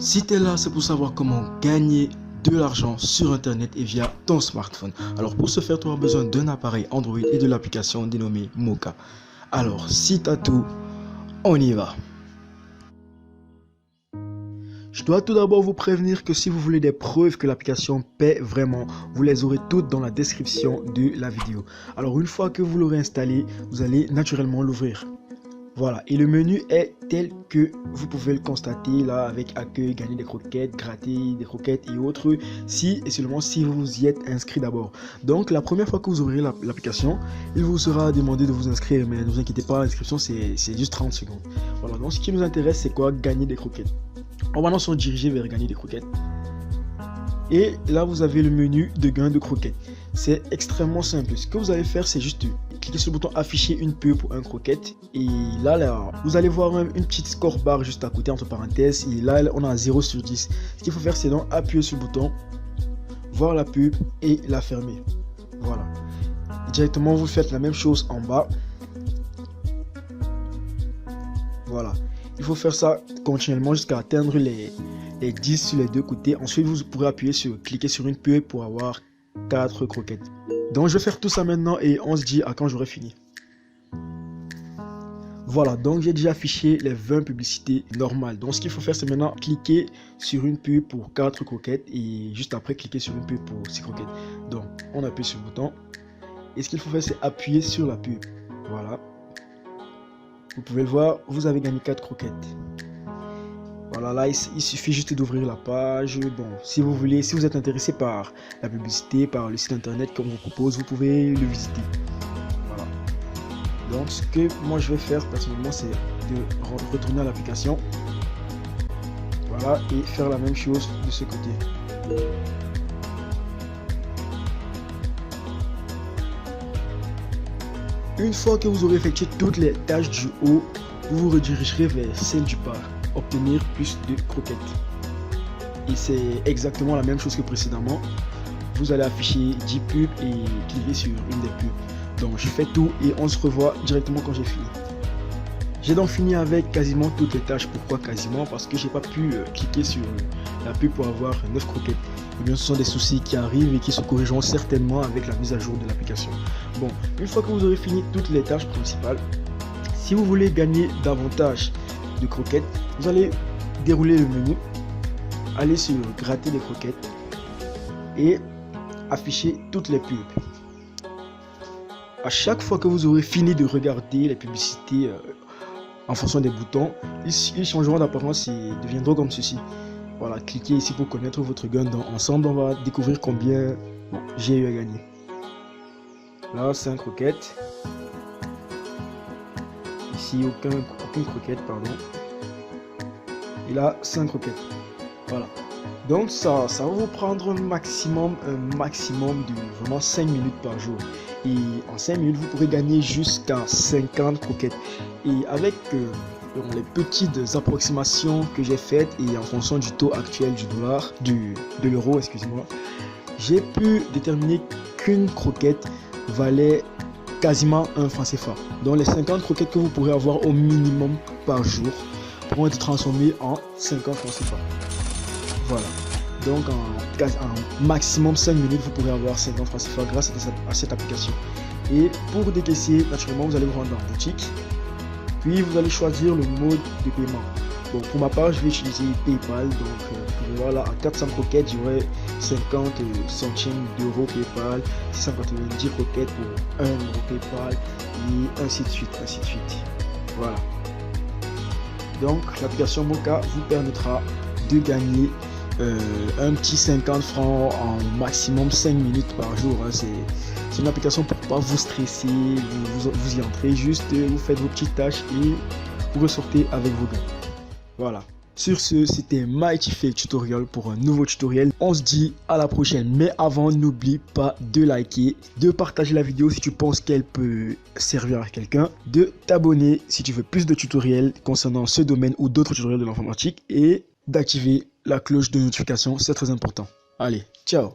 Si tu es là, c'est pour savoir comment gagner de l'argent sur internet et via ton smartphone. Alors pour ce faire, tu auras besoin d'un appareil Android et de l'application dénommée Moka. Alors si tu as tout, on y va. Je dois tout d'abord vous prévenir que si vous voulez des preuves que l'application paie vraiment, vous les aurez toutes dans la description de la vidéo. Alors une fois que vous l'aurez installé, vous allez naturellement l'ouvrir. Voilà, et le menu est tel que vous pouvez le constater là, avec accueil, gagner des croquettes, gratter des croquettes et autres, si et seulement si vous y êtes inscrit d'abord. Donc la première fois que vous ouvrirez l'application, il vous sera demandé de vous inscrire, mais ne vous inquiétez pas, l'inscription c'est juste 30 secondes. Voilà, donc ce qui nous intéresse c'est quoi? Gagner des croquettes. On va maintenant se diriger vers gagner des croquettes. Et là vous avez le menu de gain de croquettes. C'est extrêmement simple. Ce que vous allez faire, c'est juste cliquer sur le bouton afficher une pub pour un croquette. Et là, vous allez voir une petite score bar juste à côté entre parenthèses. Et là, on a 0 sur 10. Ce qu'il faut faire, c'est donc appuyer sur le bouton, voir la pub et la fermer. Voilà. Et directement, vous faites la même chose en bas. Voilà. Il faut faire ça continuellement jusqu'à atteindre les 10 sur les deux côtés. Ensuite, vous pourrez appuyer sur cliquer sur une pub pour avoir 4 croquettes. Donc je vais faire tout ça maintenant et on se dit à quand j'aurai fini. Voilà, donc j'ai déjà affiché les 20 publicités normales. Donc ce qu'il faut faire, c'est maintenant cliquer sur une pub pour 4 croquettes et juste après cliquer sur une pub pour 6 croquettes. Donc on appuie sur le bouton et ce qu'il faut faire, c'est appuyer sur la pub. Voilà. Vous pouvez le voir, vous avez gagné 4 croquettes. Voilà, là il suffit juste d'ouvrir la page. Bon, si vous voulez, si vous êtes intéressé par la publicité, par le site internet qu'on vous propose, vous pouvez le visiter. Voilà. Donc ce que moi je vais faire personnellement, c'est de retourner à l'application. Voilà, et faire la même chose de ce côté. Une fois que vous aurez effectué toutes les tâches du haut, vous vous redirigerez vers celle du bas. Obtenir plus de croquettes. Et c'est exactement la même chose que précédemment. Vous allez afficher 10 pubs et cliquer sur une des pubs. Donc je fais tout et on se revoit directement quand j'ai fini. J'ai donc fini avec quasiment toutes les tâches. Pourquoi quasiment? Parce que j'ai pas pu cliquer sur la pub pour avoir 9 croquettes. Et bien ce sont des soucis qui arrivent et qui se corrigeront certainement avec la mise à jour de l'application. Bon, une fois que vous aurez fini toutes les tâches principales, si vous voulez gagner davantage de croquettes, vous allez dérouler le menu, aller sur gratter des croquettes et afficher toutes les pubs. À chaque fois que vous aurez fini de regarder les publicités en fonction des boutons, ils changeront d'apparence et deviendront comme ceci. Voilà, cliquez ici pour connaître votre gain. Donc ensemble on va découvrir combien j'ai eu à gagner. Là 5 croquettes. Ici aucune croquette, pardon. Et là 5 croquettes. Voilà. Donc ça va vous prendre un maximum de vraiment 5 minutes par jour. Et en 5 minutes vous pourrez gagner jusqu'à 50 croquettes. Et avec les petites approximations que j'ai faites et en fonction du taux actuel du dollar, de l'euro, excusez-moi, j'ai pu déterminer qu'une croquette valait quasiment 1 franc CFA. Donc les 50 croquettes que vous pourrez avoir au minimum par jour pourront être transformées en 50 francs CFA. Voilà. Donc en maximum 5 minutes, vous pourrez avoir 50 francs CFA grâce à cette application. Et pour décaisser, naturellement, vous allez vous rendre en boutique. Puis vous allez choisir le mode de paiement. Bon, pour ma part, je vais utiliser PayPal. Donc vous pouvez voir là, à 400 croquettes, j'aurai 50 centimes d'euros PayPal, 690 croquettes pour 1 euro PayPal, et ainsi de suite, ainsi de suite. Voilà. Donc l'application Moka vous permettra de gagner un petit 50 francs en maximum 5 minutes par jour. Hein. C'est une application pour pas vous stresser, vous y entrez juste, vous faites vos petites tâches et vous ressortez avec vos gains. Voilà. Sur ce, c'était Mighty Fake Tutorial pour un nouveau tutoriel. On se dit à la prochaine. Mais avant, n'oublie pas de liker, de partager la vidéo si tu penses qu'elle peut servir à quelqu'un, de t'abonner si tu veux plus de tutoriels concernant ce domaine ou d'autres tutoriels de l'informatique et d'activer la cloche de notification, c'est très important. Allez, ciao!